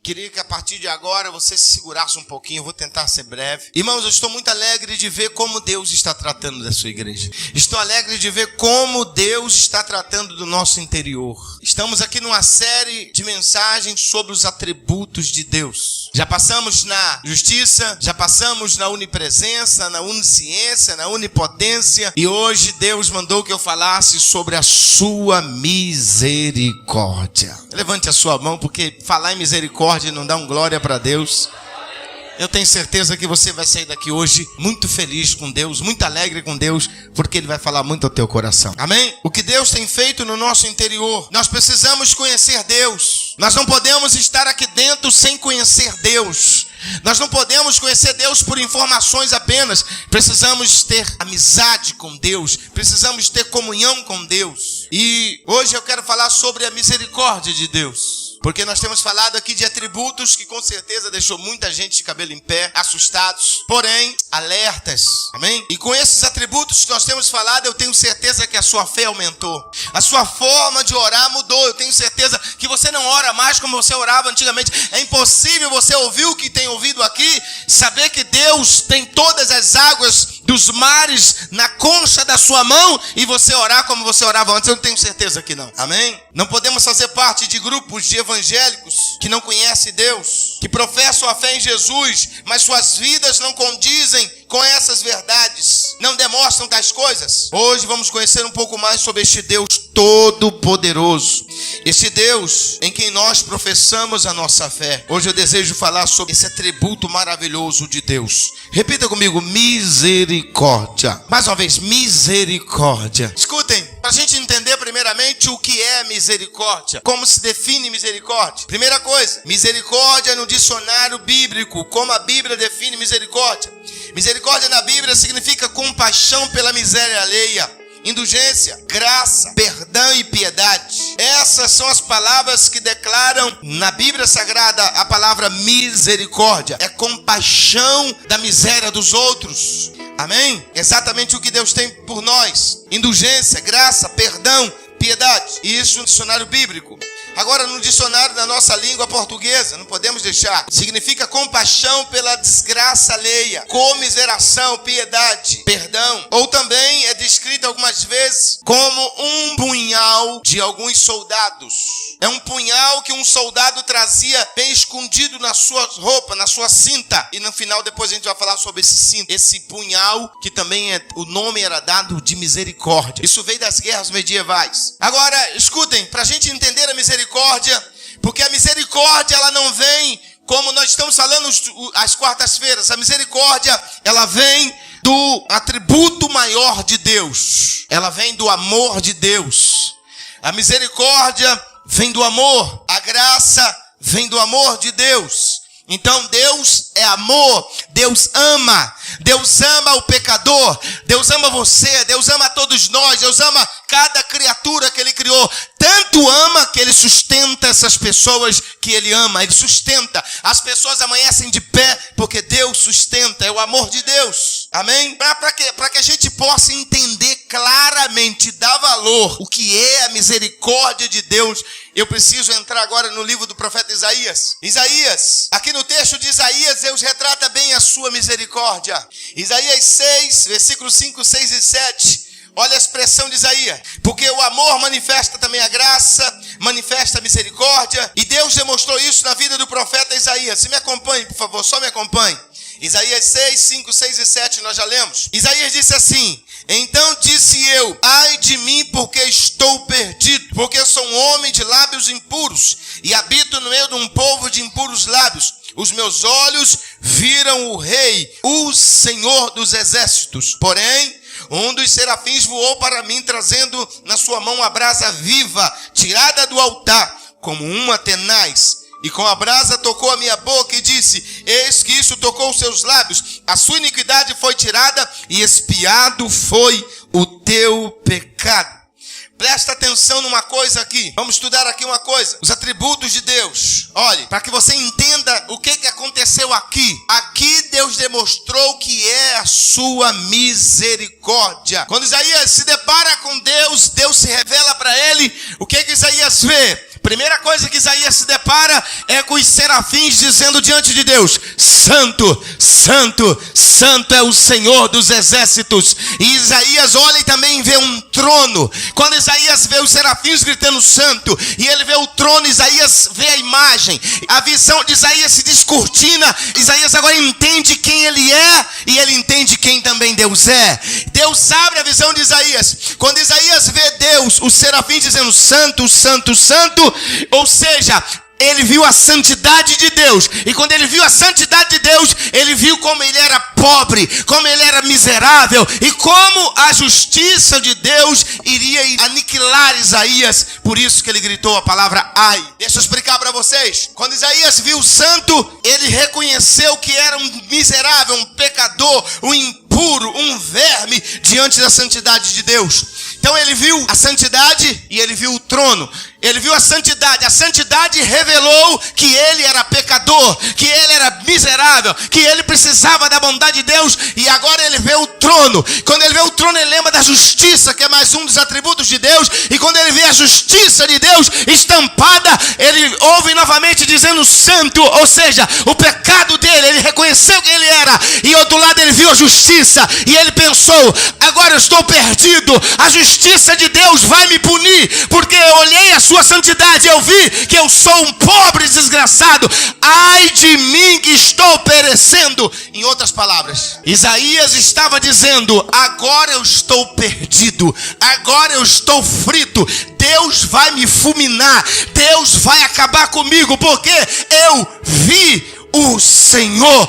Queria que a partir de agora você se segurasse um pouquinho, eu vou tentar ser breve. Irmãos, eu estou muito alegre de ver como Deus está tratando da sua igreja. Estou alegre de ver como Deus está tratando do nosso interior. Estamos aqui numa série de mensagens sobre os atributos de Deus. Já passamos na justiça, já passamos na onipresença, na onisciência, na onipotência. E hoje Deus mandou que eu falasse sobre a sua misericórdia. Levante a sua mão, porque falar em misericórdia não dá um glória para Deus. Eu tenho certeza que você vai sair daqui hoje muito feliz com Deus, muito alegre com Deus, porque Ele vai falar muito ao teu coração. Amém? O que Deus tem feito no nosso interior, nós precisamos conhecer Deus. Nós não podemos estar aqui dentro sem conhecer Deus. Nós não podemos conhecer Deus por informações apenas. Precisamos ter amizade com Deus. Precisamos ter comunhão com Deus. E hoje eu quero falar sobre a misericórdia de Deus. Porque nós temos falado aqui de atributos que com certeza deixou muita gente de cabelo em pé, assustados, porém alertas. Amém? E com esses atributos que nós temos falado, eu tenho certeza que a sua fé aumentou. A sua forma de orar mudou. Eu tenho certeza que você não ora mais como você orava antigamente. É impossível você ouvir o que tem ouvido aqui, saber que Deus tem todas as águas dos mares na concha da sua mão e você orar como você orava antes. Eu não tenho certeza que não. Amém? Não podemos fazer parte de grupos de evangélicos que não conhecem Deus, que professam a fé em Jesus, mas suas vidas não condizem com essas verdades, não demonstram tais coisas. Hoje vamos conhecer um pouco mais sobre este Deus todo-poderoso, esse Deus em quem nós professamos a nossa fé. Hoje eu desejo falar sobre esse atributo maravilhoso de Deus. Repita comigo: misericórdia. Mais uma vez, misericórdia. Escutem, para a gente entender primeiramente o que é misericórdia, como se define misericórdia. Primeira coisa, misericórdia no dicionário bíblico, como a Bíblia define misericórdia. Misericórdia na Bíblia significa compaixão pela miséria alheia, indulgência, graça, perdão e piedade. Essas são as palavras que declaram na Bíblia Sagrada a palavra misericórdia. É compaixão da miséria dos outros. Amém? Exatamente o que Deus tem por nós. Indulgência, graça, perdão, piedade. Isso no dicionário bíblico. Agora, no dicionário da nossa língua portuguesa, não podemos deixar. Significa compaixão pela desgraça alheia, comiseração, piedade, perdão. Ou também é descrito algumas vezes como um punhal de alguns soldados. É um punhal que um soldado trazia bem escondido na sua roupa, na sua cinta. E no final, depois a gente vai falar sobre esse cinto. Esse punhal, que também o nome era dado de misericórdia. Isso veio das guerras medievais. Agora, escutem, para a gente entender a misericórdia, porque a misericórdia ela não vem como nós estamos falando às quartas-feiras. A misericórdia ela vem do atributo maior de Deus. Ela vem do amor de Deus. A misericórdia vem do amor. A graça vem do amor de Deus. Então Deus é amor, Deus ama o pecador, Deus ama você, Deus ama todos nós, Deus ama cada criatura que Ele criou. Tanto ama que Ele sustenta essas pessoas que Ele ama, Ele sustenta. As pessoas amanhecem de pé porque Deus sustenta, é o amor de Deus. Amém? Para que a gente possa entender claramente, dar valor, o que é a misericórdia de Deus, eu preciso entrar agora no livro do profeta Isaías. Isaías, aqui no texto de Isaías, Deus retrata bem a sua misericórdia. Isaías 6, versículos 5, 6 e 7. Olha a expressão de Isaías. Porque o amor manifesta também a graça, manifesta a misericórdia. E Deus demonstrou isso na vida do profeta Isaías. Se me acompanhe, por favor, só me acompanhe. Isaías 6, 5, 6 e 7, nós já lemos. Isaías disse assim: então disse eu, ai de mim, porque estou perdido, porque sou um homem de lábios impuros, e habito no meio de um povo de impuros lábios. Os meus olhos viram o Rei, o Senhor dos exércitos. Porém, um dos serafins voou para mim, trazendo na sua mão a brasa viva, tirada do altar, como uma tenaz. E com a brasa tocou a minha boca e disse: eis que isso tocou os seus lábios. A sua iniquidade foi tirada e expiado foi o teu pecado. Presta atenção numa coisa aqui. Vamos estudar aqui uma coisa. Os atributos de Deus. Olhe, para que você entenda o que aconteceu aqui. Aqui Deus demonstrou que é a sua misericórdia. Quando Isaías se depara com Deus, Deus se revela para ele. O que Isaías vê? Primeira coisa que Isaías se depara é com os serafins dizendo diante de Deus: Santo, Santo, Santo é o Senhor dos exércitos. E Isaías olha e também vê um trono. Quando Isaías vê os serafins gritando santo, e ele vê o trono, Isaías vê a imagem. A visão de Isaías se descortina. Isaías agora entende quem ele é, e ele entende quem também Deus é. Deus abre a visão de Isaías. Quando Isaías vê Deus, os serafins dizendo santo, santo, santo, ou seja, ele viu a santidade de Deus. E quando ele viu a santidade de Deus, ele viu como ele era pobre, como ele era miserável, e como a justiça de Deus iria aniquilar Isaías. Por isso que ele gritou a palavra ai. Deixa eu explicar para vocês. Quando Isaías viu o santo, ele reconheceu que era um miserável, um pecador, um impuro, um verme diante da santidade de Deus. Então ele viu a santidade e ele viu o trono. Ele viu a santidade revelou que ele era pecador, que ele era miserável, que ele precisava da bondade de Deus, e agora ele vê o trono. Quando ele vê o trono, ele lembra da justiça, que é mais um dos atributos de Deus, e quando ele vê a justiça de Deus estampada, ele ouve novamente dizendo santo, ou seja, o pecado dele, ele reconheceu quem ele era, e outro lado ele viu a justiça, e ele pensou: agora eu estou perdido, a justiça de Deus vai me punir, porque eu olhei a sua santidade, eu vi que eu sou um pobre desgraçado, ai de mim que estou perecendo. Em outras palavras, Isaías estava dizendo: agora eu estou perdido, agora eu estou frito, Deus vai me fulminar, Deus vai acabar comigo, porque eu vi o Senhor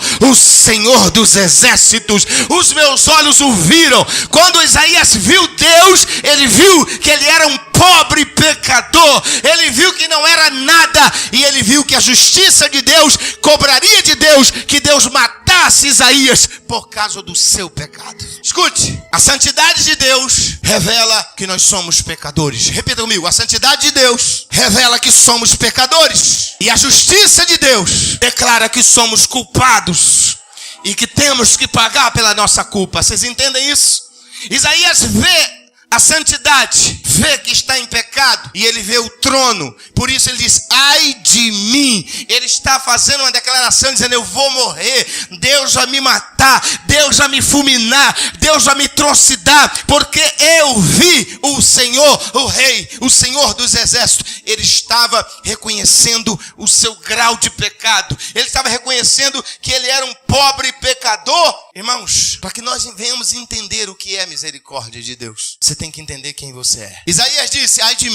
dos exércitos, os meus olhos o viram. Quando Isaías viu Deus, ele viu que ele era um pobre pecador, ele viu que não era nada, e ele viu que a justiça de Deus cobraria de Deus que Deus matasse Isaías por causa do seu pecado. Escute, a santidade de Deus revela que nós somos pecadores. Repita comigo: a santidade de Deus revela que somos pecadores, e a justiça de Deus declara que somos culpados e que temos que pagar pela nossa culpa. Vocês entendem isso? Isaías vê a santidade, vê que está em pecado, e ele vê o trono. Por isso ele diz: ai de mim. Ele está fazendo uma declaração dizendo: eu vou morrer, Deus vai me matar, Deus vai me fulminar, Deus vai me trucidar, porque eu vi o Senhor, o Rei, o Senhor dos exércitos. Ele estava reconhecendo o seu grau de pecado, ele estava reconhecendo que ele era um pobre pecador. Irmãos, para que nós venhamos entender o que é misericórdia de Deus, você tem que entender quem você é. Isaías disse: ai de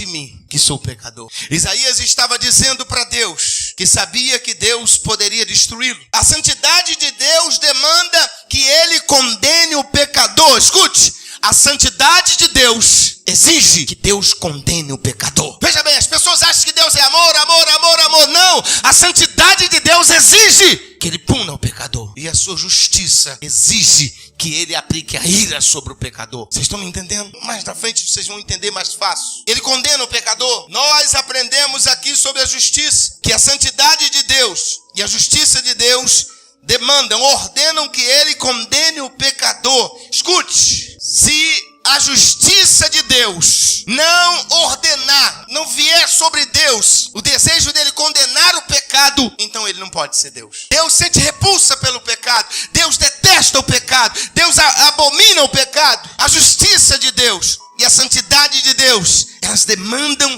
mim, que sou pecador. Isaías estava dizendo para Deus que sabia que Deus poderia destruí-lo. A santidade de Deus demanda que ele condene o pecador. Escute, a santidade de Deus exige que Deus condene o pecador. Veja bem, as pessoas acham que Deus é amor, amor, amor, amor. Não, a santidade de Deus exige que ele puna o pecador, e a sua justiça exige que ele aplique a ira sobre o pecador. Vocês estão me entendendo? Mais na frente vocês vão entender mais fácil. Ele condena o pecador. Nós aprendemos aqui sobre a justiça, que a santidade de Deus e a justiça de Deus ordenam que ele condene o pecador. Escute, se a justiça de Deus não ordenar, não vier sobre Deus o desejo dele condenar o pecado, então ele não pode ser Deus. Deus sente repulsa pelo pecado, Deus detesta o pecado, Deus abomina o pecado. A justiça de Deus e a santidade de Deus,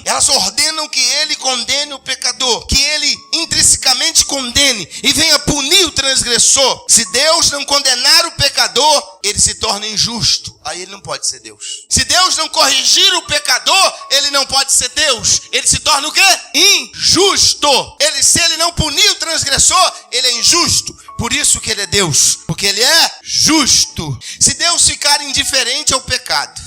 elas ordenam que ele condene o pecador, que ele intrinsecamente condene e venha punir o transgressor. Se Deus não condenar o pecador, ele se torna injusto, aí ele não pode ser Deus. Se Deus não corrigir o pecador, ele não pode ser Deus, ele se torna o quê? Injusto. Se ele não punir o transgressor, ele é injusto. Por isso que ele é Deus, porque ele é justo. Se Deus ficar indiferente ao pecado,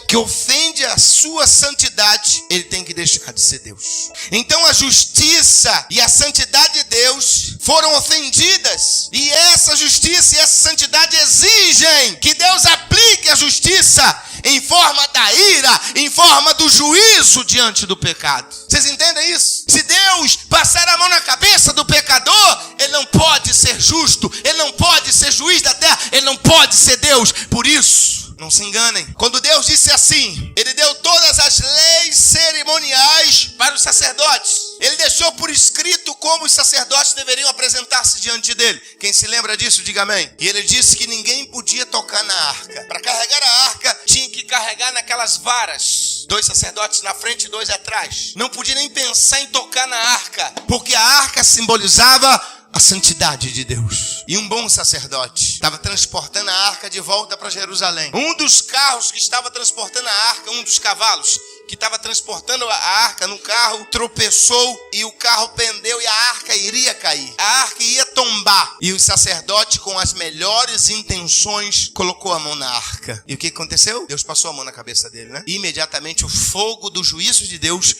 que ofende a sua santidade, ele tem que deixar de ser Deus. Então a justiça e a santidade de Deus foram ofendidas, e essa justiça e essa santidade exigem que Deus aplique a justiça em forma da ira, em forma do juízo diante do pecado. Vocês entendem isso? Se Deus passar a mão na cabeça do pecador, ele não pode ser justo, ele não pode ser juiz da terra, ele não pode ser Deus. Por isso, Não se enganem. Quando Deus disse assim, Ele deu todas as leis cerimoniais para os sacerdotes. Ele deixou por escrito como os sacerdotes deveriam apresentar-se diante dele. Quem se lembra disso, diga amém. E Ele disse que ninguém podia tocar na arca. Para carregar a arca, tinha que carregar naquelas varas. 2 sacerdotes na frente e 2 atrás. Não podia nem pensar em tocar na arca, porque a arca simbolizava a santidade de Deus. E um bom sacerdote estava transportando a arca de volta para Jerusalém. Um dos carros que estava transportando a arca, um dos cavalos que estava transportando a arca no carro, tropeçou e o carro pendeu e a arca iria cair. A arca ia tombar. E o sacerdote, com as melhores intenções, colocou a mão na arca. E o que aconteceu? Deus passou a mão na cabeça dele, né? E imediatamente o fogo do juízo de Deus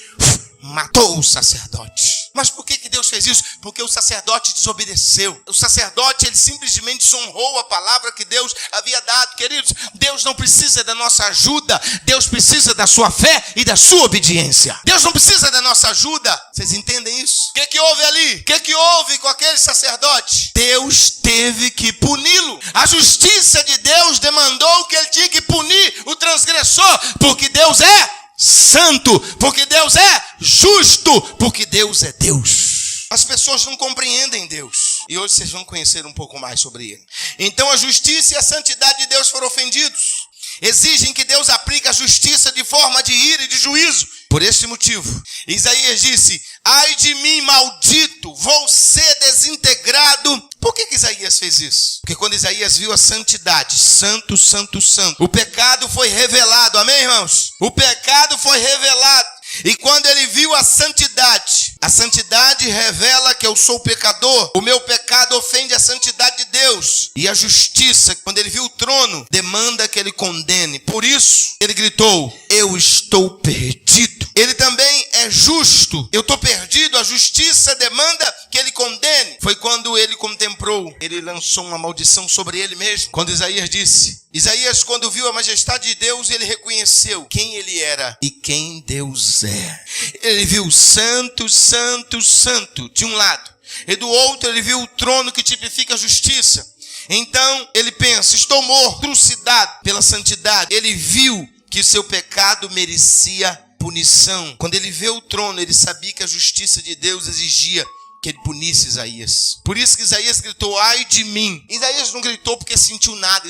matou o sacerdote. Mas por que Deus fez isso? Porque o sacerdote desobedeceu. O sacerdote, ele simplesmente desonrou a palavra que Deus havia dado. Queridos, Deus não precisa da nossa ajuda. Deus precisa da sua fé e da sua obediência. Deus não precisa da nossa ajuda. Vocês entendem isso? O que houve ali? O que houve com aquele sacerdote? Deus teve que puni-lo. A justiça de Deus demandou que ele tinha que punir o transgressor, porque Deus é santo, porque Deus é justo, porque Deus é Deus. As pessoas não compreendem Deus. E hoje vocês vão conhecer um pouco mais sobre ele. Então a justiça e a santidade de Deus foram ofendidos. Exigem que Deus aplique a justiça de forma de ira e de juízo. Por este motivo, Isaías disse: ai de mim, maldito, vou ser desintegrado. Por que Isaías fez isso? Porque quando Isaías viu a santidade, santo, santo, santo, o pecado foi revelado. Amém, irmãos? O pecado foi revelado. E quando ele viu a santidade revela que eu sou pecador. O meu pecado ofende a santidade de Deus. E a justiça, quando ele viu o trono, demanda que ele condene. Por isso, ele gritou: eu estou perdido. Ele também é justo. Eu estou perdido. A justiça demanda que ele condene. Foi quando ele contemplou, ele lançou uma maldição sobre ele mesmo. Quando Isaías, quando viu a majestade de Deus, ele reconheceu quem ele era e quem Deus é. Ele viu santo, santo, santo de um lado, e do outro ele viu o trono que tipifica a justiça. Então ele pensa: estou morto, trucidado pela santidade. Ele viu que seu pecado merecia punição. Quando ele vê o trono, ele sabia que a justiça de Deus exigia que ele punisse Isaías. Por isso que Isaías gritou: ai de mim. Isaías não gritou porque sentiu nada.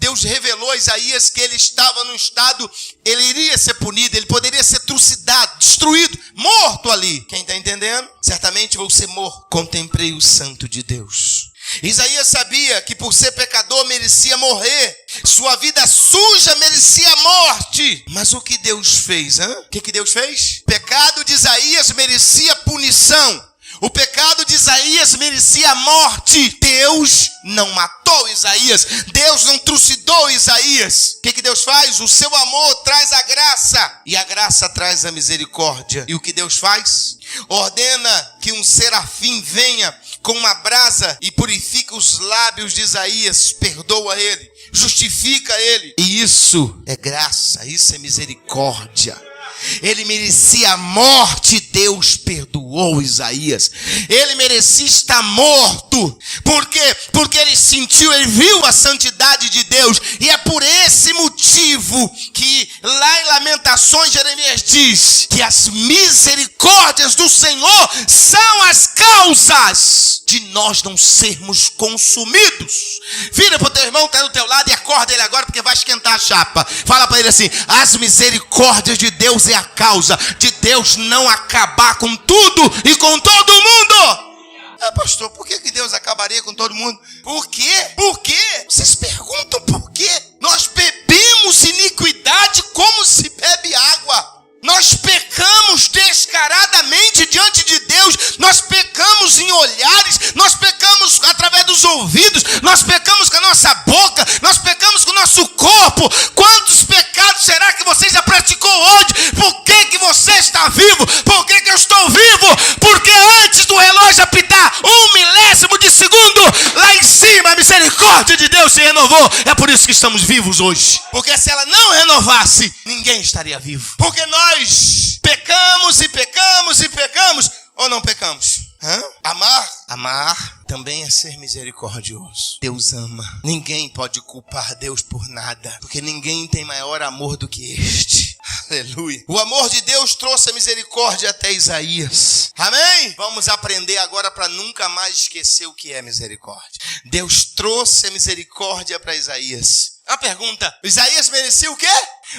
Deus revelou a Isaías que ele estava num estado, ele iria ser punido, ele poderia ser trucidado, destruído, morto ali. Quem está entendendo? Certamente vou ser morto. Contemplei o santo de Deus. Isaías sabia que por ser pecador merecia morrer. Sua vida suja merecia morte. Mas o que Deus fez? O que Deus fez? O pecado de Isaías merecia punição. O pecado de Isaías merecia morte. Deus não matou Isaías. Deus não trucidou Isaías. O que Deus faz? O seu amor traz a graça. E a graça traz a misericórdia. E o que Deus faz? Ordena que um serafim venha com uma brasa e purifica os lábios de Isaías. Perdoa ele, justifica ele. E isso é graça, isso é misericórdia. Ele merecia a morte, Deus perdoou Isaías. Ele merecia estar morto. Por quê? Porque ele viu a santidade de Deus. E é por esse motivo que lá em Lamentações Jeremias diz que as misericórdias do Senhor são as causas de nós não sermos consumidos. Vira para o teu irmão que está do teu lado e acorda ele agora, porque vai esquentar a chapa. Fala para ele assim: as misericórdias de Deus é a causa de Deus não acabar com tudo e com todo mundo. Pastor, por que Deus acabaria com todo mundo? Por quê? Por quê? Vocês perguntam por quê? Nós bebemos iniquidade como se bebe água. Nós pecamos descaradamente diante de Deus. Nós pecamos em olhares, nós pecamos através dos ouvidos, nós pecamos com a nossa boca, nós pecamos com o nosso corpo. Quantos pecados será que você já praticou hoje? Por que você está vivo? Por que eu estou vivo? Porque antes do relógio apitar 1/1000 de segundo, lá em cima a misericórdia de Deus se renovou. É por isso que estamos vivos hoje. Porque se ela não renovasse, ninguém estaria vivo. Porque nós pecamos e pecamos e pecamos, ou não pecamos? Amar também é ser misericordioso. Deus ama. Ninguém pode culpar Deus por nada, porque ninguém tem maior amor do que este. Aleluia. O amor de Deus trouxe a misericórdia até Isaías. Amém? Vamos aprender agora para nunca mais esquecer o que é misericórdia. Deus trouxe a misericórdia para Isaías. A pergunta: Isaías merecia o quê?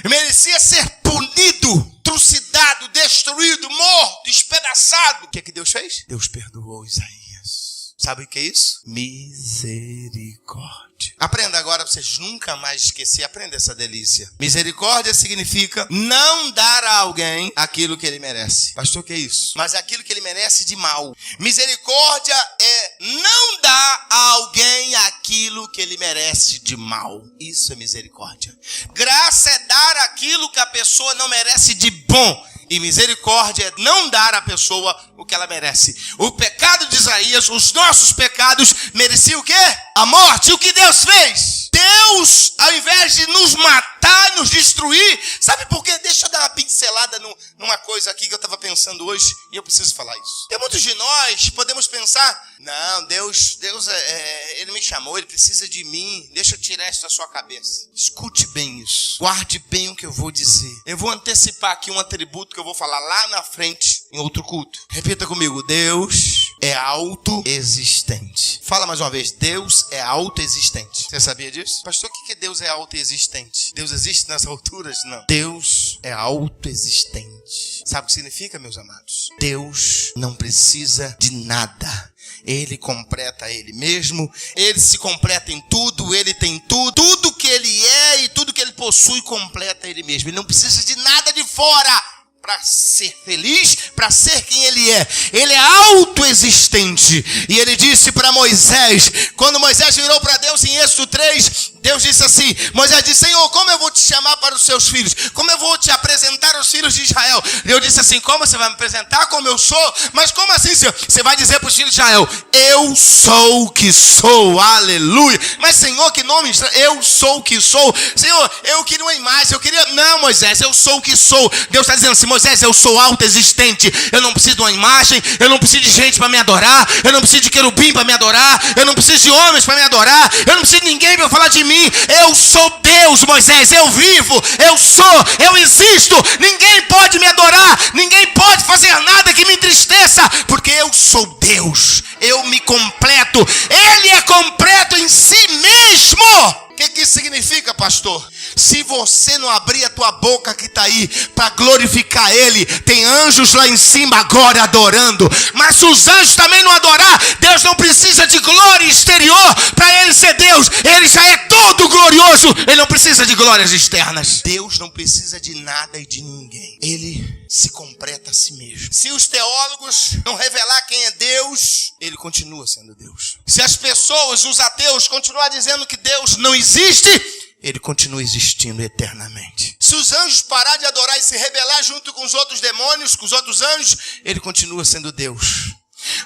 Merecia ser punido, trucidado, destruído, morto, despedaçado. O que é que Deus fez? Deus perdoou Isaías. Sabe o que é isso? Misericórdia. Aprenda agora para vocês nunca mais esquecer. Aprenda essa delícia. Misericórdia significa não dar a alguém aquilo que ele merece. Pastor, o que é isso? Mas aquilo que ele merece de mal. Misericórdia é não dar a alguém aquilo que ele merece de mal. Isso é misericórdia. Graça é dar aquilo que a pessoa não merece de bom. E misericórdia é não dar à pessoa o que ela merece. O pecado de Isaías, os nossos pecados, mereciam o quê? A morte. E o que Deus fez? Deus, ao invés de nos matar, nos destruir, sabe por quê? Deixa eu dar uma pincelada numa coisa aqui que eu estava pensando hoje, e eu preciso falar isso. Tem muitos de nós, podemos pensar, não, Deus Ele me chamou, Ele precisa de mim, deixa eu tirar isso da sua cabeça. Escute bem isso, guarde bem o que eu vou dizer. Eu vou antecipar aqui um atributo que eu vou falar lá na frente, em outro culto. Repita comigo: Deus é autoexistente. Fala mais uma vez: Deus é autoexistente. Você sabia disso? Pastor, o que Deus é autoexistente? Deus existe nas alturas? Não. Deus é autoexistente. Sabe o que significa, meus amados? Deus não precisa de nada. Ele completa Ele mesmo. Ele se completa em tudo. Ele tem tudo. Tudo que Ele é e tudo que Ele possui completa Ele mesmo. Ele não precisa de nada de fora para ser feliz, para ser quem Ele é. Ele é autoexistente. E Ele disse para Moisés, quando Moisés virou para Deus em Êxodo 3, Deus disse assim, Moisés disse: Senhor, como eu vou te chamar para os seus filhos? Como eu vou te apresentar aos filhos de Israel? Deus disse assim: como você vai me apresentar como eu sou? Mas como assim, Senhor? Você vai dizer para os filhos de Israel: eu sou o que sou, aleluia. Mas Senhor, que nome estranho? Eu sou o que sou. Senhor, eu queria uma imagem, eu queria... Não, Moisés, eu sou o que sou. Deus está dizendo assim: Moisés, eu sou autoexistente. Eu não preciso de uma imagem, eu não preciso de gente para me adorar, eu não preciso de querubim para me adorar, eu não preciso de homens para me adorar, eu não preciso de ninguém para falar de mim. Eu sou Deus, Moisés, eu vivo, eu sou, eu existo. Ninguém pode me adorar, ninguém pode fazer nada que me entristeça, porque eu sou Deus, eu me completo. Ele é completo em si mesmo. O que isso significa, pastor? Se você não abrir a tua boca que está aí para glorificar Ele, tem anjos lá em cima agora adorando. Mas se os anjos também não adorar, Deus não precisa de glória exterior para Ele ser Deus. Ele já é todo glorioso. Ele não precisa de glórias externas. Deus não precisa de nada e de ninguém. Ele se completa a si mesmo. Se os teólogos não revelar quem é Deus, Ele continua sendo Deus. Se as pessoas, os ateus, continuar dizendo que Deus não existe, Ele continua existindo eternamente. Se os anjos parar de adorar e se rebelar junto com os outros demônios, com os outros anjos, Ele continua sendo Deus.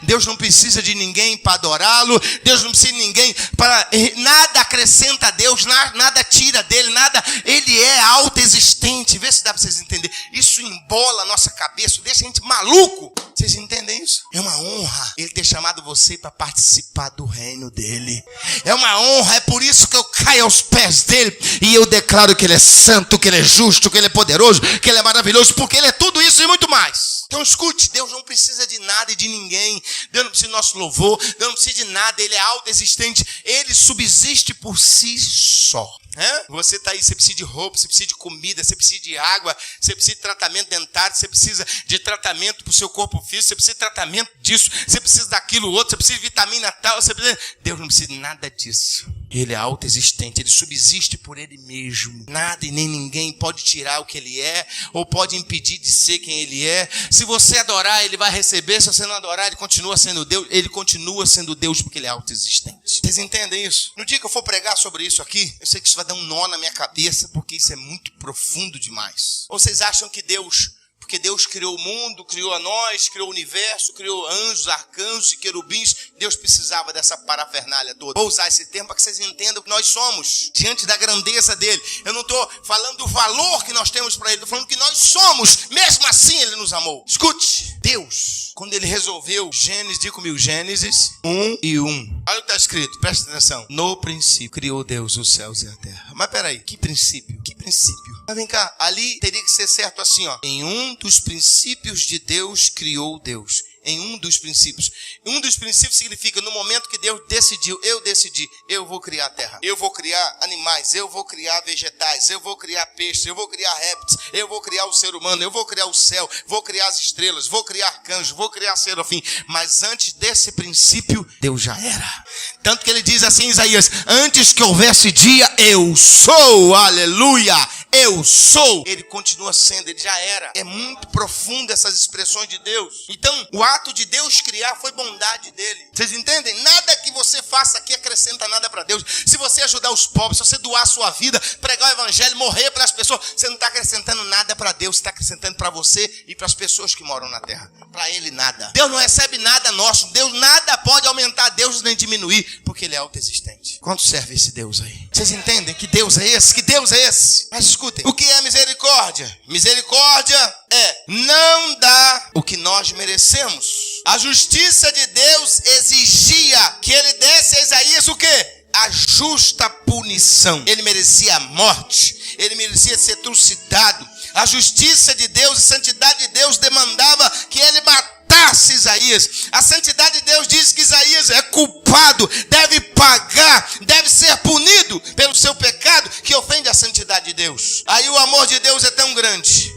Deus não precisa de ninguém para adorá-lo. Deus não precisa de ninguém para... Nada acrescenta a Deus, nada tira dele, nada. Ele é autoexistente. Vê se dá para vocês entenderem. Isso embola a nossa cabeça, deixa a gente maluco. Vocês entendem isso? É uma honra Ele ter chamado você para participar do reino dele. É uma honra, é por isso que eu caio aos pés dele e eu declaro que Ele é santo, que Ele é justo, que Ele é poderoso, que Ele é maravilhoso, porque Ele é tudo isso e muito mais. Então escute, Deus não precisa de nada e de ninguém. Deus não precisa do nosso louvor, Deus não precisa de nada. Ele é autoexistente, Ele subsiste por si só. Você está aí, você precisa de roupa, você precisa de comida, você precisa de água, você precisa de tratamento dentário, você precisa de tratamento para o seu corpo físico, você precisa de tratamento disso, você precisa daquilo outro, você precisa de vitamina tal, você precisa... Deus não precisa de nada disso. Ele é autoexistente, Ele subsiste por Ele mesmo. Nada e nem ninguém pode tirar o que Ele é, ou pode impedir de ser quem Ele é. Se você adorar, Ele vai receber. Se você não adorar, Ele continua sendo Deus. Ele continua sendo Deus porque Ele é autoexistente. Vocês entendem isso? No dia que eu for pregar sobre isso aqui, eu sei que isso vai dar um nó na minha cabeça, porque isso é muito profundo demais. Ou vocês acham que Deus... Porque Deus criou o mundo, criou a nós, criou o universo, criou anjos, arcanjos e querubins. Deus precisava dessa parafernália toda. Vou usar esse termo para que vocês entendam que nós somos, diante da grandeza dele. Eu não estou falando do valor que nós temos para ele, estou falando que nós somos. Mesmo assim ele nos amou. Escute, Deus quando ele resolveu Gênesis, diga comigo, Gênesis 1:1. Olha o que está escrito, presta atenção. No princípio criou Deus os céus e a terra. Mas peraí, que princípio? Que princípio? Mas vem cá, ali teria que ser certo assim, ó. Em um dos princípios de Deus criou Deus. Em um dos princípios. Um dos princípios significa no momento que Deus decidiu, eu vou criar a terra. Eu vou criar animais, eu vou criar vegetais, eu vou criar peixes, eu vou criar répteis, eu vou criar o ser humano, eu vou criar o céu, vou criar as estrelas, vou criar arcanjos, vou criar serafim. Mas antes desse princípio, Deus já era. Tanto que ele diz assim em Isaías, antes que houvesse dia, eu sou, aleluia, eu sou. Ele continua sendo, ele já era. É muito profundo essas expressões de Deus. Então, o ato de Deus criar foi bondade dele. Vocês entendem? Nada que você faça aqui acrescenta nada para Deus. Se você ajudar os pobres, se você doar a sua vida, pregar o evangelho, morrer para as pessoas, você não está acrescentando nada para Deus, você está acrescentando para você e para as pessoas que moram na terra. Para ele nada. Deus não recebe nada nosso. Deus nada pode aumentar Deus nem diminuir, porque ele é autoexistente. Quanto serve esse Deus aí? Vocês entendem que Deus é esse? Que Deus é esse? Mas escutem, o que é misericórdia? Misericórdia é não dar o que nós merecemos. A justiça de Deus exigia que ele desse a Isaías o quê? A justa punição. Ele merecia a morte, ele merecia ser trucidado. A justiça de Deus, a santidade de Deus demandava que ele matasse Isaías. A santidade de Deus diz que Isaías é culpado, deve pagar, deve ser punido pelo seu pecado que ofende a santidade de Deus. Aí o amor de Deus é tão grande,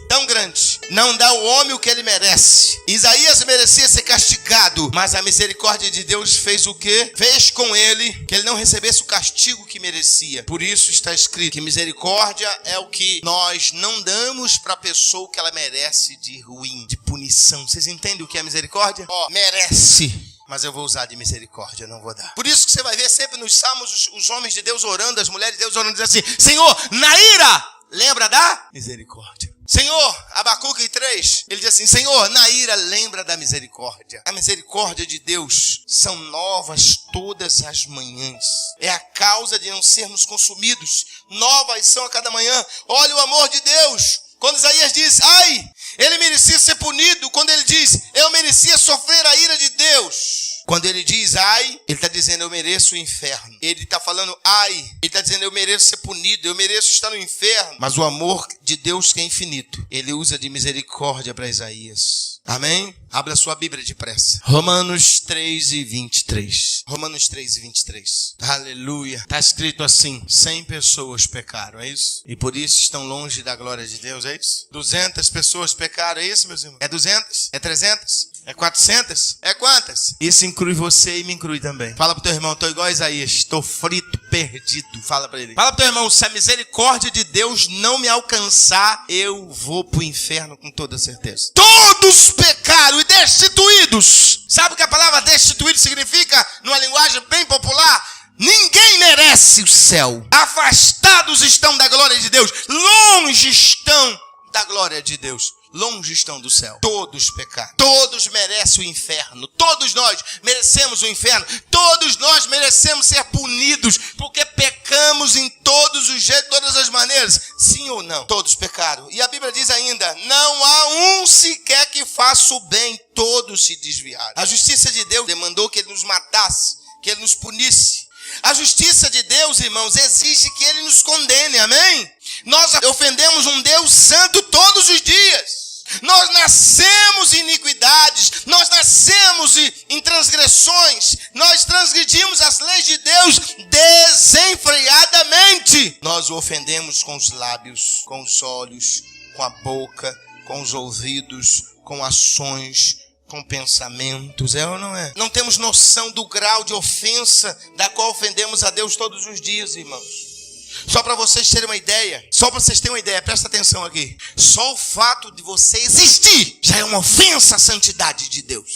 não dá ao homem o que ele merece. Isaías merecia ser castigado, mas a misericórdia de Deus fez o quê? Fez com ele que ele não recebesse o castigo que merecia. Por isso está escrito que misericórdia é o que nós não damos para a pessoa que ela merece de ruim, de punição. Vocês entendem o que é misericórdia? Merece, mas eu vou usar de misericórdia, não vou dar. Por isso que você vai ver sempre nos salmos os homens de Deus orando, as mulheres de Deus orando, dizendo assim, Senhor, na ira, lembra da misericórdia. Senhor, Abacuque 3, ele diz assim, Senhor, na ira lembra da misericórdia. A misericórdia de Deus são novas todas as manhãs. É a causa de não sermos consumidos. Novas são a cada manhã. Olha o amor de Deus. Quando Isaías diz, ai, ele merecia ser punido. Quando ele diz, eu merecia sofrer a ira de Deus. Quando ele diz, ai, ele está dizendo, eu mereço o inferno. Ele está falando, ai, ele está dizendo, eu mereço ser punido, eu mereço estar no inferno. Mas o amor de Deus que é infinito, ele usa de misericórdia para Isaías. Amém? Abra sua Bíblia depressa. Romanos 3:23. Romanos 3:23. Aleluia. Está escrito assim, 100 pessoas pecaram, é isso? E por isso estão longe da glória de Deus, é isso? 200 pessoas pecaram, é isso, meus irmãos? É 200? É 300? É 400? É quantas? Isso inclui você e me inclui também. Fala pro teu irmão, tô igual a Isaías, estou frito, perdido. Fala pra ele. Fala pro teu irmão, se a misericórdia de Deus não me alcançar, eu vou pro inferno com toda certeza. Todos pecaram e destituídos. Sabe o que a palavra destituído significa? Numa linguagem bem popular? Ninguém merece o céu. Afastados estão da glória de Deus. Longe estão da glória de Deus. Longe estão do céu. Todos pecaram. Todos merecem o inferno. Todos nós merecemos o inferno. Todos nós merecemos ser punidos. Porque pecamos em todos os jeitos, todas as maneiras. Sim ou não? Todos pecaram. E a Bíblia diz ainda, não há um sequer que faça o bem. Todos se desviaram. A justiça de Deus demandou que ele nos matasse, que ele nos punisse. A justiça de Deus, irmãos, exige que ele nos condene, amém? Nós ofendemos um Deus santo todos os dias. Nós nascemos em iniquidades, nós nascemos em transgressões, nós transgredimos as leis de Deus desenfreadamente. Nós o ofendemos com os lábios, com os olhos, com a boca, com os ouvidos, com ações, com pensamentos, é ou não é? Não temos noção do grau de ofensa da qual ofendemos a Deus todos os dias, irmãos. Só para vocês terem uma ideia, presta atenção aqui. Só o fato de você existir já é uma ofensa à santidade de Deus.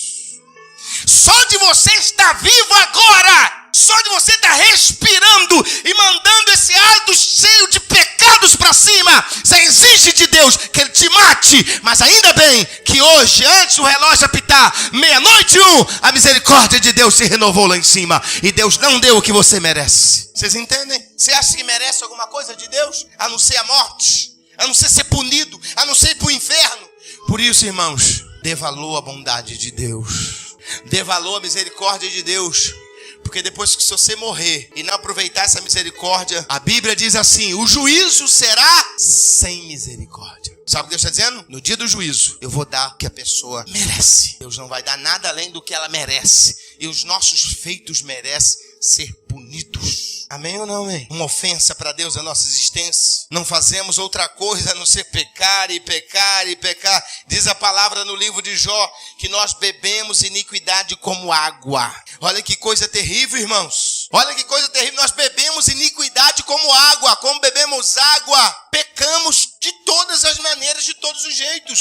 Só de você estar vivo agora, só de você estar respirando e mandando esse hálito cheio de pecados para cima, você exige de Deus que ele te mate. Mas ainda bem que hoje, antes do relógio apitar 00:01, a misericórdia de Deus se renovou lá em cima. E Deus não deu o que você merece. Vocês entendem? Você acha que merece alguma coisa de Deus? A não ser a morte, a não ser punido, a não ser ir para o inferno. Por isso, irmãos, Dê valor à bondade de Deus. Dê valor à misericórdia de Deus. Porque depois que se você morrer e não aproveitar essa misericórdia, a Bíblia diz assim: o juízo será sem misericórdia. Sabe o que Deus está dizendo? No dia do juízo, eu vou dar o que a pessoa merece. Deus não vai dar nada além do que ela merece. E os nossos feitos merecem ser punidos. Amém ou não, amém? Uma ofensa para Deus é a nossa existência. Não fazemos outra coisa a não ser pecar e pecar e pecar. Diz a palavra no livro de Jó que nós bebemos iniquidade como água. Olha que coisa terrível, irmãos. Olha que coisa terrível. Nós bebemos iniquidade como água. Como bebemos água, pecamos de todas as maneiras, de todos os jeitos.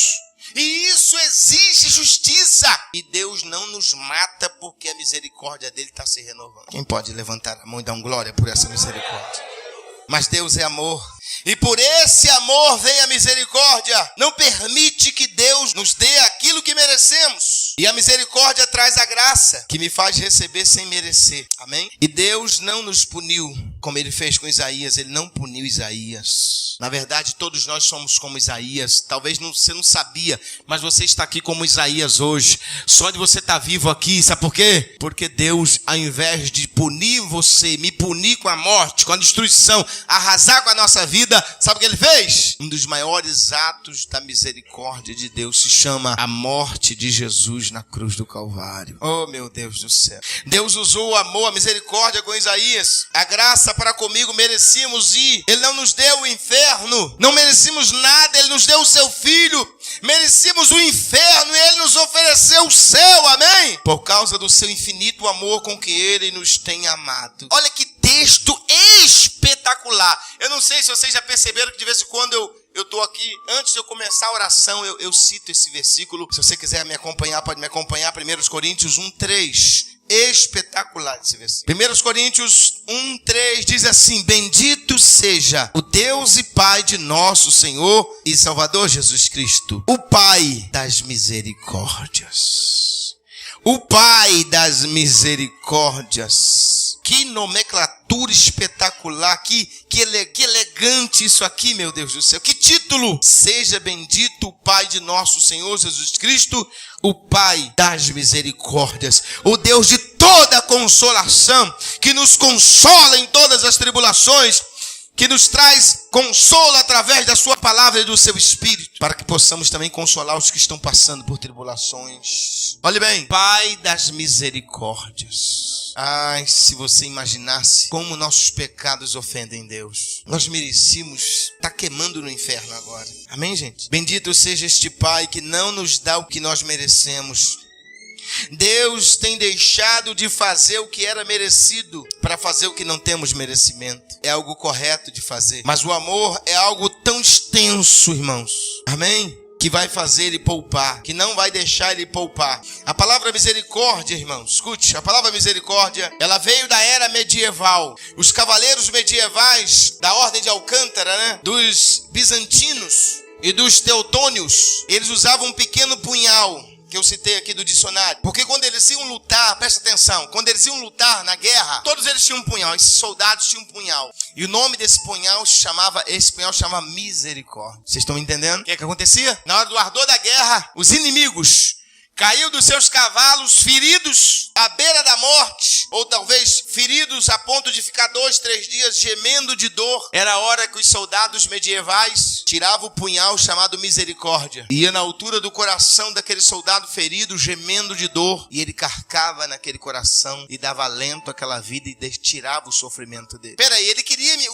E isso exige justiça. E Deus não nos mata porque a misericórdia dele está se renovando. Quem pode levantar a mão e dar um glória por essa misericórdia? Mas Deus é amor. E por esse amor vem a misericórdia. Não permite que Deus nos dê aquilo que merecemos. E a misericórdia traz a graça que me faz receber sem merecer. Amém? E Deus não nos puniu como ele fez com Isaías. Ele não puniu Isaías. Na verdade, todos nós somos como Isaías. Talvez você não sabia, mas você está aqui como Isaías hoje. Só de você estar vivo aqui, sabe por quê? Porque Deus, ao invés de punir você, me punir com a morte, com a destruição, arrasar com a nossa vida, sabe o que ele fez? Um dos maiores atos da misericórdia de Deus se chama a morte de Jesus na cruz do Calvário. Oh, meu Deus do céu. Deus usou o amor, a misericórdia com Isaías. A graça para comigo merecíamos ir. Ele não nos deu o inferno. Não merecíamos nada. Ele nos deu o seu filho. Merecíamos o inferno e ele nos ofereceu o céu. Amém? Por causa do seu infinito amor com que ele nos tem amado. Olha que texto espetacular. Eu não sei se vocês já perceberam que de vez em quando eu estou aqui, antes de eu começar a oração, eu cito esse versículo. Se você quiser me acompanhar, pode me acompanhar. 1 Coríntios 1:3. Espetacular esse versículo. 1 Coríntios 1:3 diz assim: bendito seja o Deus e Pai de nosso Senhor e Salvador Jesus Cristo, o Pai das misericórdias. O Pai das misericórdias. Que nomenclatura espetacular, que elegante isso aqui, meu Deus do céu. Que título! Seja bendito o Pai de nosso Senhor Jesus Cristo, o Pai das misericórdias, o Deus de toda consolação, que nos consola em todas as tribulações, que nos traz consolo através da sua palavra e do seu Espírito, para que possamos também consolar os que estão passando por tribulações. Olhe bem, Pai das misericórdias. Ai, se você imaginasse como nossos pecados ofendem Deus. Nós merecíamos estar queimando no inferno agora. Amém, gente? Bendito seja este Pai que não nos dá o que nós merecemos. Deus tem deixado de fazer o que era merecido para fazer o que não temos merecimento. É algo correto de fazer. Mas o amor é algo tão extenso, irmãos. Amém? Que vai fazer ele poupar, que não vai deixar ele poupar. A palavra misericórdia, irmãos, escute, a palavra misericórdia, ela veio da era medieval. Os cavaleiros medievais da Ordem de Alcântara, né, dos bizantinos e dos teutônios, eles usavam um pequeno punhal, que eu citei aqui do dicionário. Porque quando eles iam lutar, presta atenção, quando eles iam lutar na guerra, todos eles tinham um punhal, esses soldados tinham um punhal. E o nome desse punhal chamava misericórdia. Vocês estão entendendo? O que acontecia? Na hora do ardor da guerra, os inimigos caíam dos seus cavalos feridos à beira da morte, ou talvez feridos a ponto de ficar 2, 3 dias gemendo de dor. Era a hora que os soldados medievais tiravam o punhal chamado misericórdia, ia na altura do coração daquele soldado ferido, gemendo de dor, e ele carcava naquele coração e dava alento àquela vida e tirava o sofrimento dele. Peraí,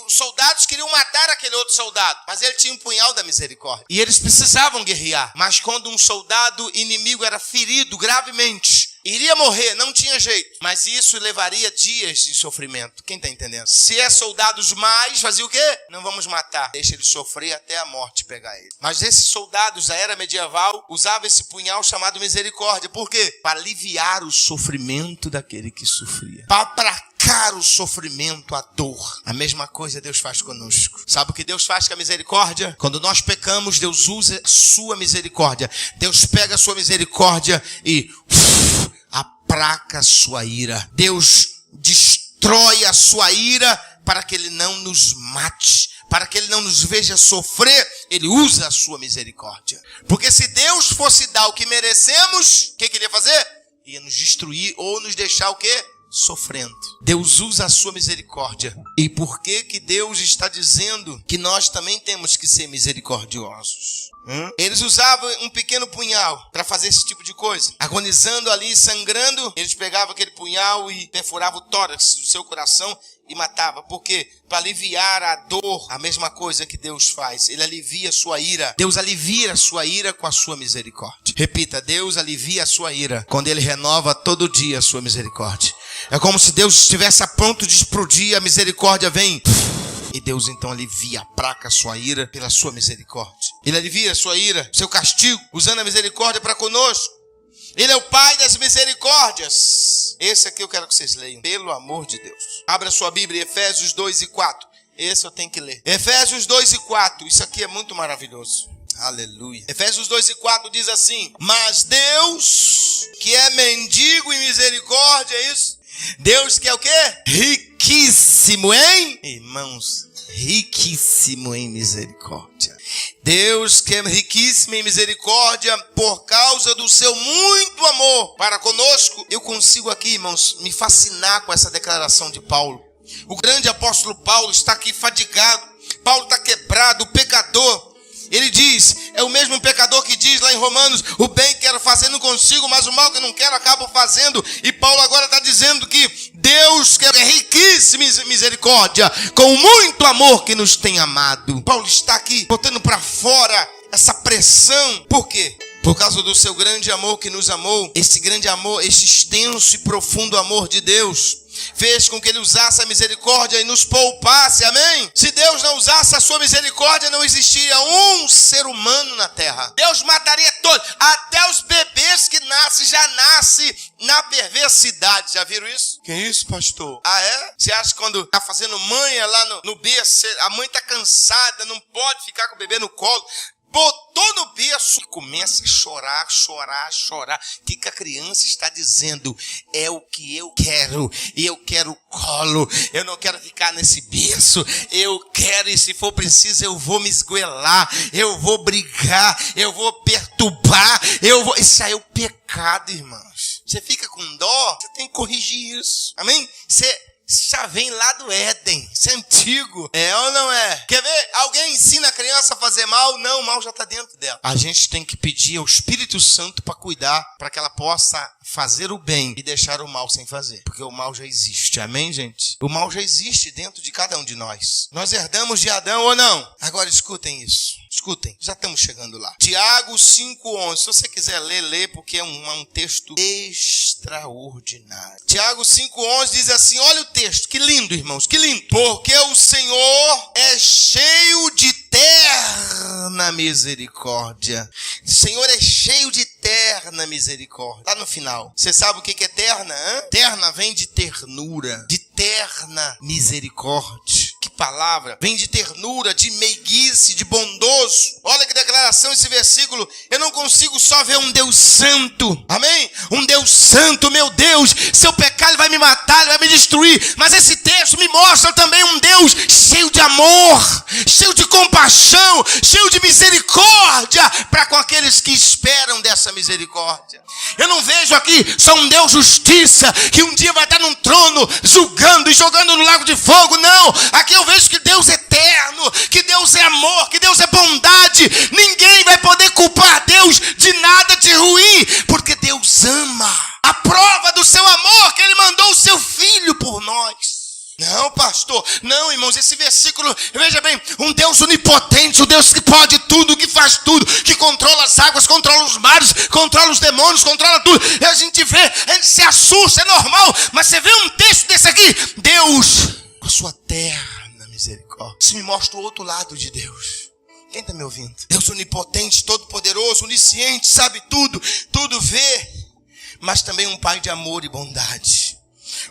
os soldados queriam matar aquele outro soldado, mas ele tinha um punhal da misericórdia e eles precisavam guerrear. Mas quando um soldado inimigo era ferido gravemente, iria morrer, não tinha jeito, mas isso levaria dias de sofrimento. Quem está entendendo? Se é soldados mais, fazia o quê? Não vamos matar, deixa ele sofrer até a morte pegar ele. Mas esses soldados da era medieval usavam esse punhal chamado misericórdia. Por quê? Para aliviar o sofrimento daquele que sofria, para aplacar o sofrimento, a dor. A mesma coisa Deus faz conosco. Sabe o que Deus faz com a misericórdia? Quando nós pecamos, Deus usa a sua misericórdia. Deus pega a sua misericórdia e aplaca a sua ira. Deus destrói a sua ira para que ele não nos mate, para que ele não nos veja sofrer, ele usa a sua misericórdia. Porque se Deus fosse dar o que merecemos, o que ele ia fazer? Ia nos destruir ou nos deixar o quê? Sofrendo. Deus usa a sua misericórdia. E por que Deus está dizendo que nós também temos que ser misericordiosos? Eles usavam um pequeno punhal para fazer esse tipo de coisa. Agonizando ali, sangrando, eles pegavam aquele punhal e perfuravam o tórax do seu coração e matava. Por quê? Para aliviar a dor. A mesma coisa que Deus faz. Ele alivia a sua ira. Deus alivia a sua ira com a sua misericórdia. Repita, Deus alivia a sua ira quando ele renova todo dia a sua misericórdia. É como se Deus estivesse a ponto de explodir, a misericórdia vem. E Deus então alivia, aplaca a sua ira pela sua misericórdia. Ele alivia a sua ira, seu castigo, usando a misericórdia para conosco. Ele é o Pai das misericórdias. Esse aqui eu quero que vocês leiam, pelo amor de Deus. Abra sua Bíblia, Efésios 2 e 4. Esse eu tenho que ler. Efésios 2 e 4. Isso aqui é muito maravilhoso. Aleluia. Efésios 2 e 4 diz assim: mas Deus, que é mendigo em misericórdia, é isso? Deus que é o quê? Riquíssimo em, irmãos, riquíssimo em misericórdia. Deus que é riquíssimo em misericórdia por causa do seu muito amor para conosco. Eu consigo aqui, irmãos, me fascinar com essa declaração de Paulo. O grande apóstolo Paulo está aqui fadigado. Paulo está quebrado, o pecador. Ele diz, é o mesmo pecador que diz lá em Romanos: o bem que quero fazer não consigo, mas o mal que não quero acabo fazendo. E Paulo agora está dizendo que Deus, que é riquíssimo em misericórdia, com muito amor que nos tem amado. Paulo está aqui botando para fora essa pressão. Por quê? Por causa do seu grande amor que nos amou. Esse grande amor, esse extenso e profundo amor de Deus fez com que ele usasse a misericórdia e nos poupasse, amém? Se Deus não usasse a sua misericórdia, não existiria um ser humano na terra. Deus mataria todos, até os bebês que nascem, já nascem na perversidade. Já viram isso? Que isso, pastor? Ah, é? Você acha que quando tá fazendo manha lá no berço, a mãe tá cansada, não pode ficar com o bebê no colo, botou no berço e começa a chorar. O que a criança está dizendo? É o que eu quero. E eu quero colo. Eu não quero ficar nesse berço. Eu quero, e se for preciso, eu vou me esgoelar. Eu vou brigar. Eu vou perturbar. Isso aí é o pecado, irmãos. Você fica com dó, você tem que corrigir isso. Amém? Você já vem lá do Éden, isso é antigo. É ou não é? Quer ver? Alguém ensina a criança a fazer mal? Não, o mal já está dentro dela. A gente tem que pedir ao Espírito Santo para cuidar, para que ela possa fazer o bem e deixar o mal sem fazer. Porque o mal já existe, amém, gente? O mal já existe dentro de cada um de nós. Nós herdamos de Adão ou não? Agora escutem isso. Escutem, já estamos chegando lá. Tiago 5,11. Se você quiser lê, porque é um texto extraordinário. Tiago 5,11 diz assim, olha o texto, que lindo, irmãos, que lindo. Porque o Senhor é cheio de terna misericórdia. O Senhor é cheio de terna misericórdia. Lá no final. Você sabe o que é terna? Terna vem de ternura, de terna misericórdia. Que palavra! Vem de ternura, de meiguice, de bondoso. Olha que declaração esse versículo. Eu não consigo só ver um Deus santo. Amém? Um Deus santo, meu Deus. Seu pecado vai me matar, ele vai me destruir. Mas esse texto me mostra também um Deus cheio de amor, cheio de compaixão, cheio de misericórdia para com aqueles que esperam dessa misericórdia. Eu não vejo aqui só um Deus justiça que um dia vai estar num trono julgando e jogando no lago de fogo. Não, aqui eu vejo que Deus é eterno, que Deus é amor, que Deus é bondade. Ninguém vai poder culpar Deus de nada de ruim, porque Deus ama. A prova do seu amor que ele mandou o seu filho por nós. Não, pastor, não, irmãos, esse versículo, veja bem, um Deus onipotente, um Deus que pode tudo, que faz tudo, que controla as águas, controla os mares, controla os demônios, controla tudo. E a gente vê, a gente se assusta, é normal, mas você vê um texto desse aqui, Deus, com a sua terna misericórdia. Isso me mostra o outro lado de Deus. Quem está me ouvindo? Deus onipotente, todo-poderoso, onisciente, sabe tudo, tudo vê, mas também um Pai de amor e bondade.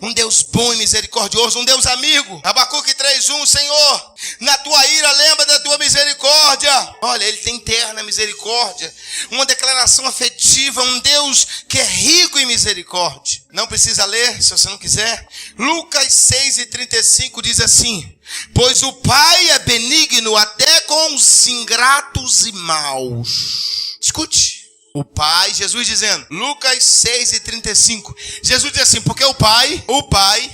Um Deus bom e misericordioso, um Deus amigo. Abacuque 3:1, Senhor, na tua ira lembra da tua misericórdia. Olha, ele tem terna misericórdia. Uma declaração afetiva, um Deus que é rico em misericórdia. Não precisa ler, se você não quiser. Lucas 6:35 diz assim, Pois o Pai é benigno até com os ingratos e maus. Escute. O Pai, Jesus dizendo, Lucas 6:35. Jesus diz assim, porque o Pai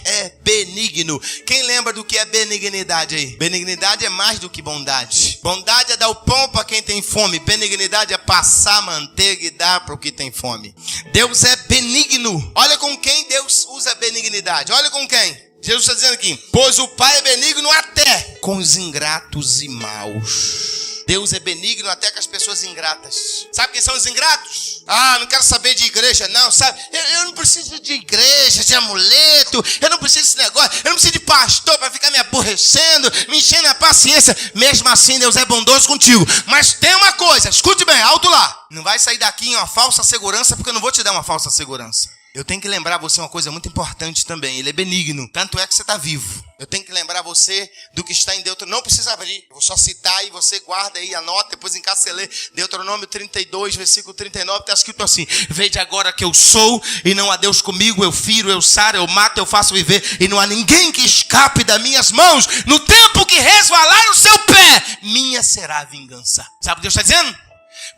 é benigno. Quem lembra do que é benignidade aí? Benignidade é mais do que bondade. Bondade é dar o pão para quem tem fome. Benignidade é passar manteiga e dar para o que tem fome. Deus é benigno. Olha com quem Deus usa benignidade. Olha com quem. Jesus está dizendo aqui, pois o Pai é benigno até com os ingratos e maus. Deus é benigno até com as pessoas ingratas. Sabe quem são os ingratos? Ah, não quero saber de igreja não, sabe? Eu não preciso de igreja, de amuleto. Eu não preciso desse negócio. Eu não preciso de pastor para ficar me aborrecendo, me enchendo a paciência. Mesmo assim, Deus é bondoso contigo. Mas tem uma coisa, escute bem, alto lá. Não vai sair daqui em uma falsa segurança, porque eu não vou te dar uma falsa segurança. Eu tenho que lembrar você uma coisa muito importante também. Ele é benigno, tanto é que você está vivo. Eu tenho que lembrar você do que está em Deuteronômio. Não precisa abrir, eu vou só citar e você guarda aí, anota, depois em casa você lê. Deuteronômio 32, versículo 39, está escrito assim: vede agora que eu sou e não há Deus comigo, eu firo, eu saro, eu mato, eu faço viver, e não há ninguém que escape das minhas mãos. No tempo que resvalar o seu pé, minha será a vingança. Sabe o que Deus está dizendo?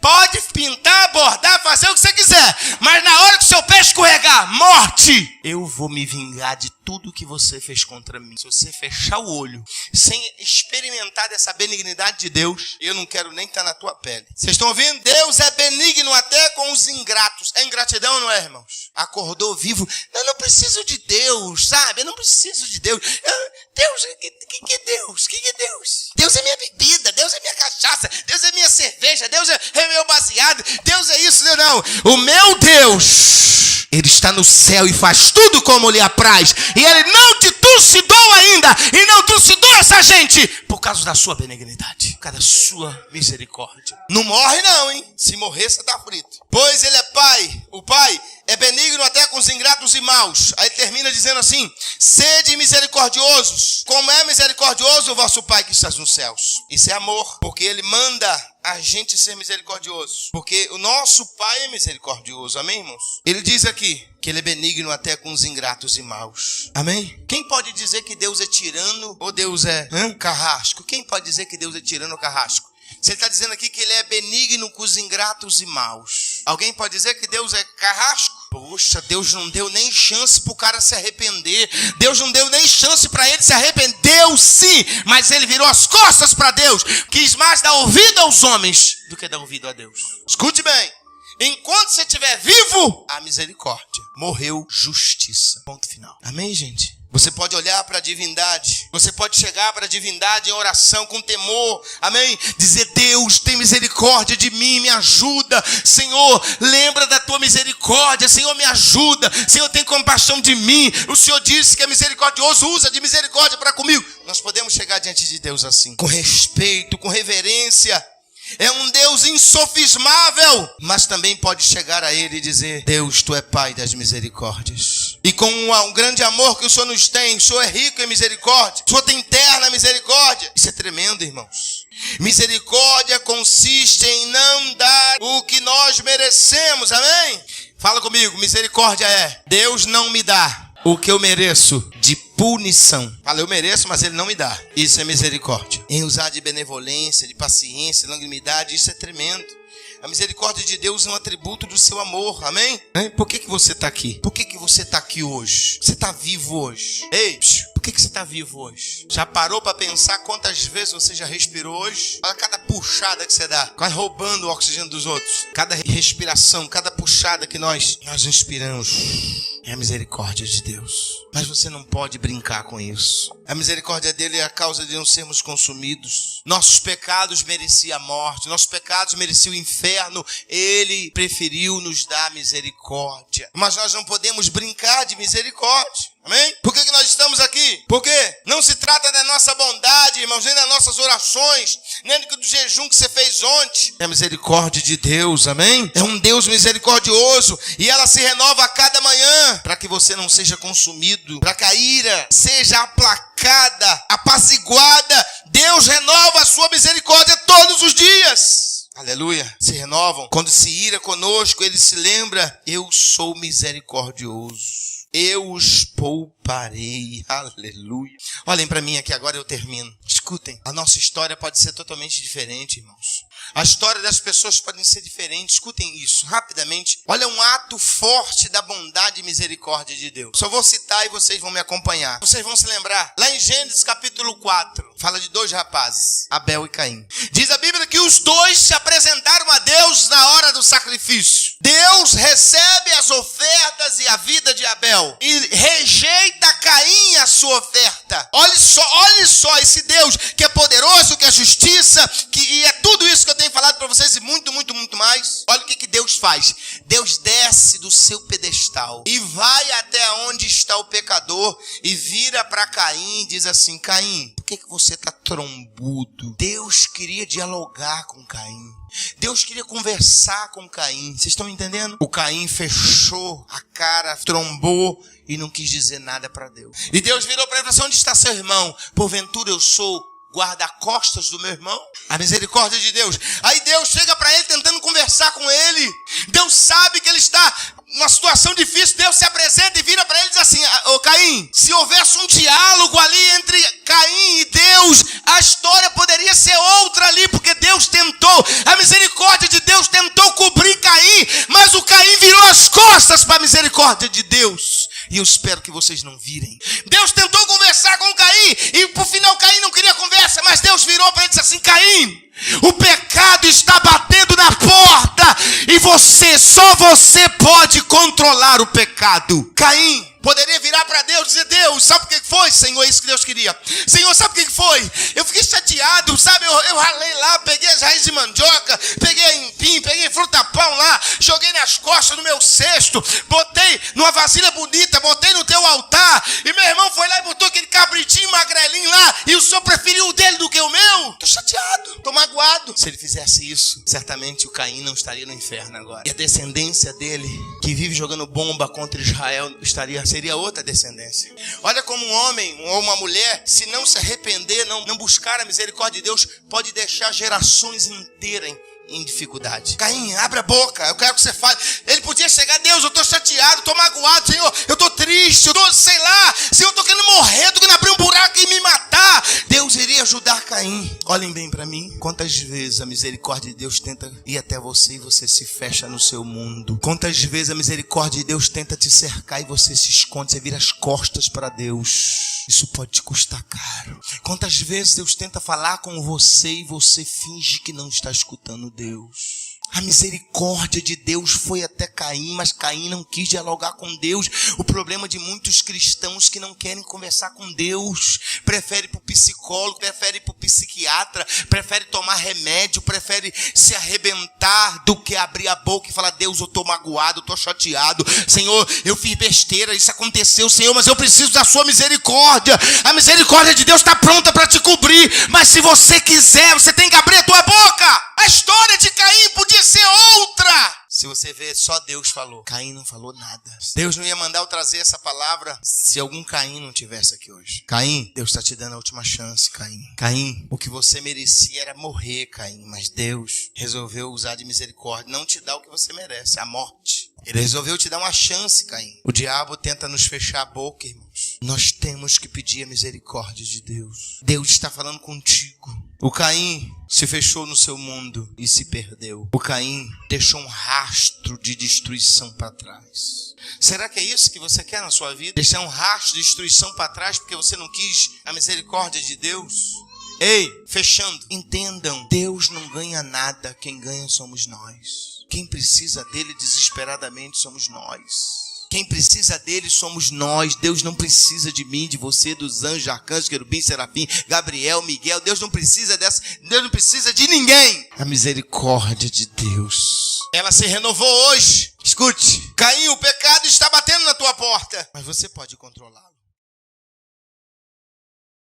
Pode pintar, bordar, fazer o que você quiser, mas na hora que o seu pé escorregar, morte, eu vou me vingar de tudo que você fez contra mim. Se você fechar o olho sem experimentar dessa benignidade de Deus, eu não quero nem estar na tua pele. Vocês estão ouvindo? Deus é benigno até com os ingratos. É ingratidão, não é, irmãos? Acordou vivo. Eu não preciso de Deus, sabe? Eu não preciso de Deus. Deus, que é Deus? Que é Deus? Deus é minha bebida, Deus é minha cachaça, Deus é minha cerveja, Deus é meu baseado, Deus é isso, Deus não. O meu Deus, Ele está no céu e faz tudo como lhe apraz. E Ele não te trucidou ainda, e não trucidou essa gente por causa da sua benignidade, por causa da sua misericórdia. Não morre não, hein? Se morrer, você está frito. Pois Ele é Pai, o Pai é benigno até com os ingratos e maus. Aí termina dizendo assim: sede misericordiosos, como é misericordioso o vosso Pai que está nos céus. Isso é amor, porque Ele manda a gente ser misericordioso, porque o nosso Pai é misericordioso, amém, irmãos? Ele diz aqui que Ele é benigno até com os ingratos e maus, amém? Quem pode dizer que Deus é tirano ou Deus é carrasco? Quem pode dizer que Deus é tirano ou carrasco? Você está dizendo aqui que Ele é benigno com os ingratos e maus. Alguém pode dizer que Deus é carrasco? Poxa, Deus não deu nem chance para o cara se arrepender. Deus não deu nem chance para ele se arrepender. Deu sim, mas ele virou as costas para Deus. Quis mais dar ouvido aos homens do que dar ouvido a Deus. Escute bem. Enquanto você estiver vivo, há misericórdia. Morreu justiça. Ponto final. Amém, gente? Você pode olhar para a divindade. Você pode chegar para a divindade em oração com temor. Amém? Dizer: Deus, tem misericórdia de mim, me ajuda. Senhor, lembra da tua misericórdia. Senhor, me ajuda. Senhor, tem compaixão de mim. O Senhor disse que é misericordioso. Usa de misericórdia para comigo. Nós podemos chegar diante de Deus assim, com respeito, com reverência. É um Deus insofismável, mas também pode chegar a Ele e dizer: Deus, Tu é Pai das misericórdias. E com um grande amor que o Senhor nos tem, o Senhor é rico em misericórdia, o Senhor tem eterna misericórdia. Isso é tremendo, irmãos. Misericórdia consiste em não dar o que nós merecemos, amém? Fala comigo, misericórdia é: Deus não me dá o que eu mereço de punição. Fala, eu mereço, mas Ele não me dá. Isso é misericórdia. Em usar de benevolência, de paciência, de longanimidade, isso é tremendo. A misericórdia de Deus é um atributo do seu amor, amém? Por que você está aqui? Por que você está aqui hoje? Você está vivo hoje? Ei, por que você está vivo hoje? Já parou para pensar quantas vezes você já respirou hoje? Olha cada puxada que você dá, quase roubando o oxigênio dos outros. Cada respiração, cada puxada que nós inspiramos. É a misericórdia de Deus. Mas você não pode brincar com isso. A misericórdia dele é a causa de não sermos consumidos. Nossos pecados mereciam a morte. Nossos pecados mereciam o inferno. Ele preferiu nos dar misericórdia. Mas nós não podemos brincar de misericórdia. Amém? Por que nós estamos aqui? Porque não se trata da nossa bondade, irmãos, nem das nossas orações, nem do jejum que você fez ontem. É a misericórdia de Deus, amém? É um Deus misericordioso e ela se renova a cada manhã para que você não seja consumido, para que a ira seja aplacada, apaziguada. Deus renova a sua misericórdia todos os dias. Aleluia. Se renovam. Quando se ira conosco, Ele se lembra: eu sou misericordioso. eu os pouparei. Aleluia. Olhem para mim aqui, agora eu termino. Escutem, a nossa história pode ser totalmente diferente, irmãos. A história das pessoas pode ser diferente. Escutem isso rapidamente. Olha um ato forte da bondade e misericórdia de Deus. Só vou citar e vocês vão me acompanhar. Vocês vão se lembrar. Lá em Gênesis capítulo 4, fala de 2 rapazes, Abel e Caim. Diz a Bíblia que os dois se apresentaram a Deus na hora do sacrifício. Deus recebe as ofertas e a vida de Abel e rejeita Caim a sua oferta. Olha só esse Deus que é poderoso, que é justiça, e é tudo isso que eu tenho falado para vocês e muito, muito, muito mais. Olha o que Deus faz. Deus desce do seu pedestal e vai até onde está o pecador e vira para Caim e diz assim: Caim, por que você está trombudo? Deus queria dialogar com Caim. Deus queria conversar com Caim. Vocês estão entendendo? O Caim fechou a cara, trombou e não quis dizer nada para Deus. E Deus virou para ele e falou assim: onde está seu irmão? Porventura eu sou guarda-costas do meu irmão? A misericórdia de Deus. Aí Deus chega para ele tentando conversar com ele. Deus sabe que ele está numa situação difícil. Deus se apresenta e vira para ele e diz assim: ô Caim, se houvesse um diálogo ali entre Caim e Deus, a história poderia ser outra ali, porque Deus tentou, a misericórdia de Deus tentou cobrir Caim, mas o Caim virou as costas para a misericórdia de Deus. E eu espero que vocês não virem. Deus tentou conversar com Caim e por final Caim não queria conversa, mas Deus virou para ele e disse assim: Caim, o pecado está batendo na porta e só você pode controlar o pecado. Caim poderia virar para Deus e dizer: Deus, sabe o que foi, Senhor? É isso que Deus queria. Senhor, sabe o que foi? Eu fiquei chateado, sabe? Eu ralei lá, peguei as raízes de mandioca, peguei empim, peguei fruta-pão lá, joguei nas costas do meu cesto, botei numa vasilha bonita, botei no teu altar, e meu irmão foi lá e botou aquele cabritinho magrelinho lá, e o Senhor preferiu o dele do que o meu? Tô chateado, tô magoado. Se ele fizesse isso, certamente o Caim não estaria no inferno agora. E a descendência dele, que vive jogando bomba contra Israel, seria outra descendência. Olha como um homem ou uma mulher, se não se arrepender, não buscar a misericórdia de Deus, pode deixar gerações inteiras em dificuldade. Caim, abre a boca, eu quero que você fale. Ele podia chegar: Deus, eu estou chateado, estou magoado, Senhor, eu estou triste, eu estou, sei lá, Senhor, eu estou querendo morrer, estou querendo abrir um buraco e me matar. Deus iria ajudar Caim. Olhem bem para mim. Quantas vezes a misericórdia de Deus tenta ir até você e você se fecha no seu mundo? Quantas vezes a misericórdia de Deus tenta te cercar e você se esconde, você vira as costas para Deus? Isso pode te custar caro. Quantas vezes Deus tenta falar com você e você finge que não está escutando Deus? A misericórdia de Deus foi até Caim, mas Caim não quis dialogar com Deus. O problema de muitos cristãos que não querem conversar com Deus, prefere ir para o psicólogo, prefere ir para o psiquiatra, prefere tomar remédio, prefere se arrebentar do que abrir a boca e falar: Deus, eu estou magoado, eu estou chateado, Senhor, eu fiz besteira, isso aconteceu, Senhor, mas eu preciso da sua misericórdia. A misericórdia de Deus está pronta para te cobrir, mas se você quiser, você tem que abrir a tua boca. A história de Caim podia ser outra. Se você ver, só Deus falou. Caim não falou nada. Deus não ia mandar eu trazer essa palavra se algum Caim não tivesse aqui hoje. Caim, Deus está te dando a última chance, Caim. Caim, o que você merecia era morrer, Caim, mas Deus resolveu usar de misericórdia, não te dar o que você merece, a morte. Ele resolveu te dar uma chance, Caim. O diabo tenta nos fechar a boca, irmãos. Nós temos que pedir a misericórdia de Deus. Deus está falando contigo. O Caim se fechou no seu mundo e se perdeu. O Caim deixou um rastro de destruição para trás. Será que é isso que você quer na sua vida? Deixar um rastro de destruição para trás porque você não quis a misericórdia de Deus? Ei, fechando, entendam, Deus não ganha nada, quem ganha somos nós. Quem precisa dele desesperadamente somos nós. Quem precisa dele somos nós. Deus não precisa de mim, de você, dos anjos, arcanjos, querubim, serafim, Gabriel, Miguel. Deus não precisa Deus não precisa de ninguém. A misericórdia de Deus, ela se renovou hoje. Escute, Caim, o pecado está batendo na tua porta, mas você pode controlá-lo.